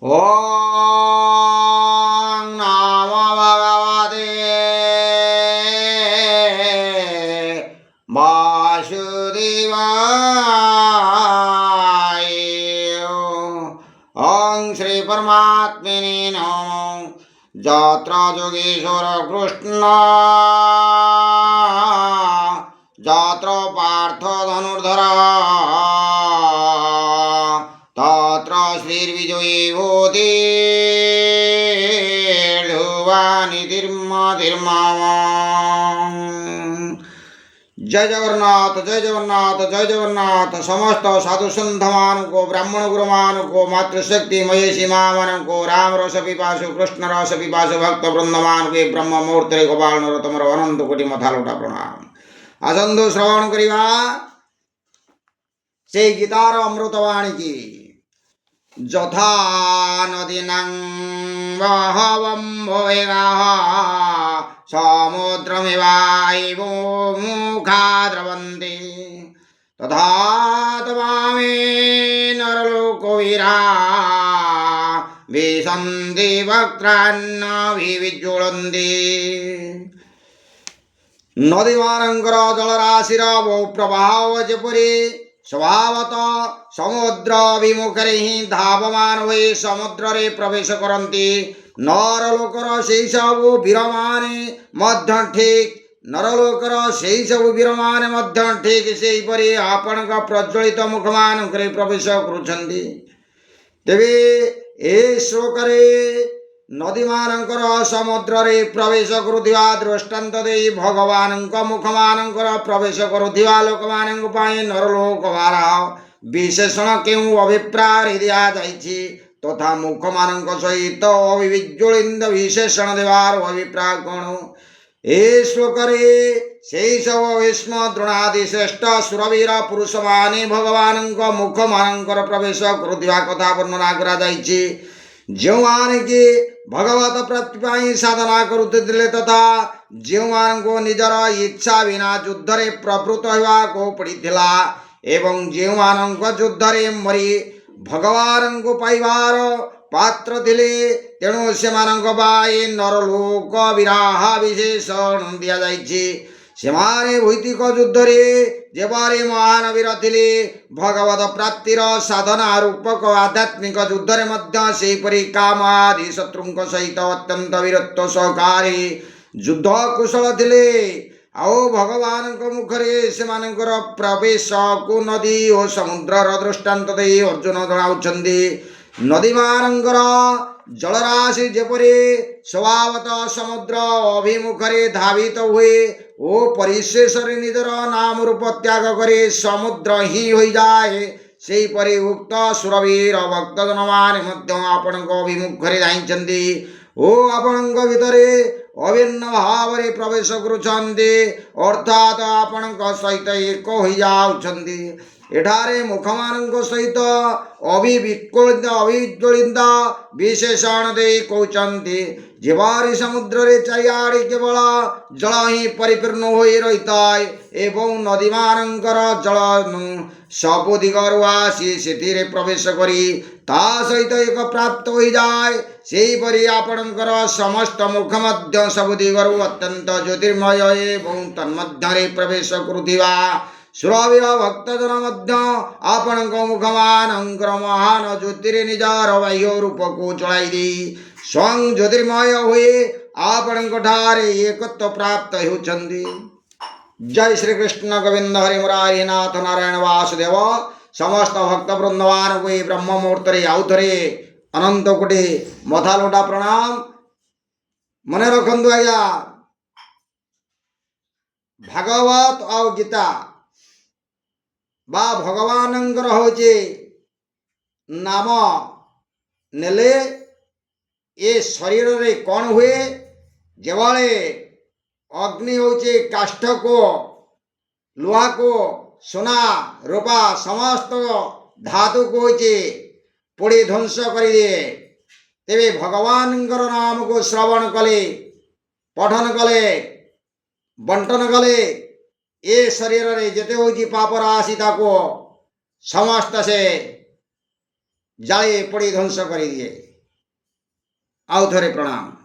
ॐ नमो भगवते वासुदेवाय। ॐ श्री परमात्मने नमः। यत्र योगेश्वर कृष्ण यत्र पार्थ धनुर्धर तत्र श्रीर्विजयी भूतिर्धुवानिधिर्मधिर्मम। जय जगन्नाथ जय जगन्नाथ जय जगन्नाथ। समस्त साधु संत मान को, ब्राह्मण गुरु मान को, मातृशक्ति महेशी माँ मान को, राम रस पिपासु कृष्ण रस पिपासु भक्त वृंद मान के ब्रह्म मुहूर्त गोपाल नरोत्तम अनंत कोटि मथा लोटा प्रणाम। आसंदो श्रवण करिबा से गीतार अमृतवाणी की। यथा नदीनां बहवं भवेगाः समुद्रमिवायवो मुखा द्रवन्ति तथा तवामे नरलोकवीरा विशन्ति वक्त्रान्नभिविज्वलन्ति। नदीमानଙ୍କର ଜଳରାଶିର ବହୁ ପ୍ରବାହ ଯେପରି ସ୍ୱଭାବତଃ ସମୁଦ୍ର ଅଭିମୁଖରେ ହିଁ ଧାବମାନ ହୋଇ ସମୁଦ୍ରରେ ପ୍ରବେଶ କରନ୍ତି, ନରଲୋକର ସେହି ସବୁ ବୀରମାନେ ମଧ୍ୟ ଠିକ୍ ସେହିପରି ଆପଣଙ୍କ ପ୍ରଜ୍ୱଳିତ ମୁଖମାନଙ୍କରେ ପ୍ରବେଶ କରୁଛନ୍ତି। ତେବେ ଏ ଶ୍ଲୋକରେ ନଦୀମାନଙ୍କର ସମୁଦ୍ରରେ ପ୍ରବେଶ କରୁଥିବା ଦୃଷ୍ଟାନ୍ତ ଦେଇ ଭଗବାନଙ୍କ ମୁଖମାନଙ୍କର ପ୍ରବେଶ କରୁଥିବା ଲୋକମାନଙ୍କ ପାଇଁ ନରଲୋକ ବାର ବିଶେଷଣ କେଉଁ ଅଭିପ୍ରାୟରେ ଦିଆଯାଇଛି ତଥା ମୁଖମାନଙ୍କ ସହିତ ଅବିବିଜ୍ୱଳିତ ବିଶେଷଣ ଦେବାର ଅଭିପ୍ରାୟ କ'ଣ? ଏ ଶ୍ଲୋକରେ ସେହି ସବୁ ଭୀଷ୍ମ ଦ୍ରୋଣାଦି ଶ୍ରେଷ୍ଠ ସୁରବୀର ପୁରୁଷମାନେ ଭଗବାନଙ୍କ ମୁଖମାନଙ୍କର ପ୍ରବେଶ କରୁଥିବା କଥା ବର୍ଣ୍ଣନା କରାଯାଇଛି। ଯେଉଁମାନେ କି ଭଗବତ ପ୍ରାପ୍ତି ପାଇଁ ସାଧନା କରୁଥିଲେ ତଥା ଯେଉଁମାନଙ୍କୁ ନିଜର ଇଚ୍ଛା ବିନା ଯୁଦ୍ଧରେ ପ୍ରବୃତ୍ତ ହେବାକୁ ପଡ଼ିଥିଲା ଏବଂ ଯେଉଁମାନଙ୍କ ଯୁଦ୍ଧରେ ମରି ଭଗବାନଙ୍କୁ ପାଇବାର ପାତ୍ର ଥିଲେ, ତେଣୁ ସେମାନଙ୍କ ପାଇଁ ନରଲୋକ ବିରାହ ବିଶେଷଣ ଦିଆଯାଇଛି। ସେମାନେ ଭୌତିକ ଯୁଦ୍ଧରେ ଯେପରି ମହାନ ବୀର ଥିଲେ, ଭଗବତ ପ୍ରାପ୍ତିର ସାଧନା ରୂପକ ଆଧ୍ୟାତ୍ମିକ ଯୁଦ୍ଧରେ ମଧ୍ୟ ସେହିପରି କାମ ଆଦି ଶତ୍ରୁଙ୍କ ସହିତ ଅତ୍ୟନ୍ତ ବୀରତ୍ୱ ସହକାରେ ଯୁଦ୍ଧ କୁଶଳ ଥିଲେ। ଆଉ ଭଗବାନଙ୍କ ମୁଖରେ ସେମାନଙ୍କର ପ୍ରବେଶକୁ ନଦୀ ଓ ସମୁଦ୍ରର ଦୃଷ୍ଟାନ୍ତ ଦେଇ ଅର୍ଜୁନ ଜଣାଉଛନ୍ତି। ନଦୀମାନଙ୍କର ଜଳରାଶି ଯେପରି ସ୍ୱଭାବତଃ ସମୁଦ୍ର ଅଭିମୁଖରେ ଧାବିତ ହୁଏ ଓ ପରିଶେଷରେ ନିଜର ନାମ ରୂପ ତ୍ୟାଗ କରି ସମୁଦ୍ର ହିଁ ହୋଇଯାଏ, ସେହିପରି ଉକ୍ତ ସୁରବୀର ଭକ୍ତଜନମାନେ ମଧ୍ୟ ଆପଣଙ୍କ ଅଭିମୁଖରେ ଧାଇଁଛନ୍ତି ଓ ଆପଣଙ୍କ ଭିତରେ ଅଭିନ୍ନ ଭାବରେ ପ୍ରବେଶ କରୁଛନ୍ତି, ଅର୍ଥାତ୍ ଆପଣଙ୍କ ସହିତ ଏକ ହୋଇଯାଉଛନ୍ତି। ଏଠାରେ ମୁଖମାନଙ୍କ ସହିତ ଅବିଜ୍ୱଳିତ ବିଶେଷଣ ଦେଇ କହୁଛନ୍ତି, ଯେପରି ସମୁଦ୍ରରେ ଚାରିଆଡ଼େ କେବଳ ଜଳ ହିଁ ପରିପୂର୍ଣ୍ଣ ହୋଇ ରହିଥାଏ ଏବଂ ନଦୀମାନଙ୍କର ଜଳ ସବୁ ଦିଗରୁ ଆସି ସେଥିରେ ପ୍ରବେଶ କରି ତା ସହିତ ଏକ ପ୍ରାପ୍ତ ହୋଇଯାଏ, ସେହିପରି ଆପଣଙ୍କର ସମସ୍ତ ମୁଖ ମଧ୍ୟ ସବୁ ଦିଗରୁ ଅତ୍ୟନ୍ତ ଜ୍ୟୋତିର୍ମୟ ଏବଂ ତନ୍ମଧ୍ୟରେ ପ୍ରବେଶ କରୁଥିବା ସୁରବୀର ଭକ୍ତଜନ ମଧ୍ୟ ଆପଣଙ୍କ ମୁଖମାନଙ୍କର ମହାନ ଜ୍ୟୋତିରେ ନିଜର ବାହ୍ୟ ରୂପକୁ ଚଳାଇ ଦେଇ ସ୍ୱୟଂ ଜ୍ୟୋତିର୍ମୟ ହୋଇ ଆପଣଙ୍କ ଠାରେ ଏକତ୍ୱ ପ୍ରାପ୍ତ ହେଉଛନ୍ତି। ଜୟ ଶ୍ରୀକୃଷ୍ଣ ଗୋବିନ୍ଦ ହରି ମୁରାରି ନାଥ ନାରାୟଣ ବାସୁଦେବ। ସମସ୍ତ ଭକ୍ତ ବୃନ୍ଦମାନଙ୍କୁ ଏହି ବ୍ରହ୍ମ ମୁହୂର୍ତ୍ତରେ ଆଉ ଥରେ ଅନନ୍ତ କୋଟି ମଥା ଲୋଟା ପ୍ରଣାମ। ମନେ ରଖନ୍ତୁ ଆଜ୍ଞା, ଭାଗବତ ଆଉ ଗୀତା ବା ଭଗବାନଙ୍କର ହେଉଛି ନାମ ନେଲେ ଏ ଶରୀରରେ କ'ଣ ହୁଏ? ଯେଭଳି ଅଗ୍ନି ହେଉଛି କାଷ୍ଠକୁ, ଲୁହାକୁ, ସୁନା ରୂପା ସମସ୍ତ ଧାତୁକୁ ହେଉଛି ପୋଡ଼ି ଧ୍ୱଂସ କରିଦିଏ, ତେବେ ଭଗବାନଙ୍କର ନାମକୁ ଶ୍ରବଣ କଲେ, ପଠନ କଲେ, ବଣ୍ଟନ କଲେ ଏ ଶରୀରରେ ଯେତେ ହେଉଛି ପାପ ରାଶି ତାକୁ ସମସ୍ତ ସେ ଜାଳି ପୋଡ଼ି ଧ୍ୱଂସ କରିଦିଏ। ଆଉ ଥରେ ପ୍ରଣାମ।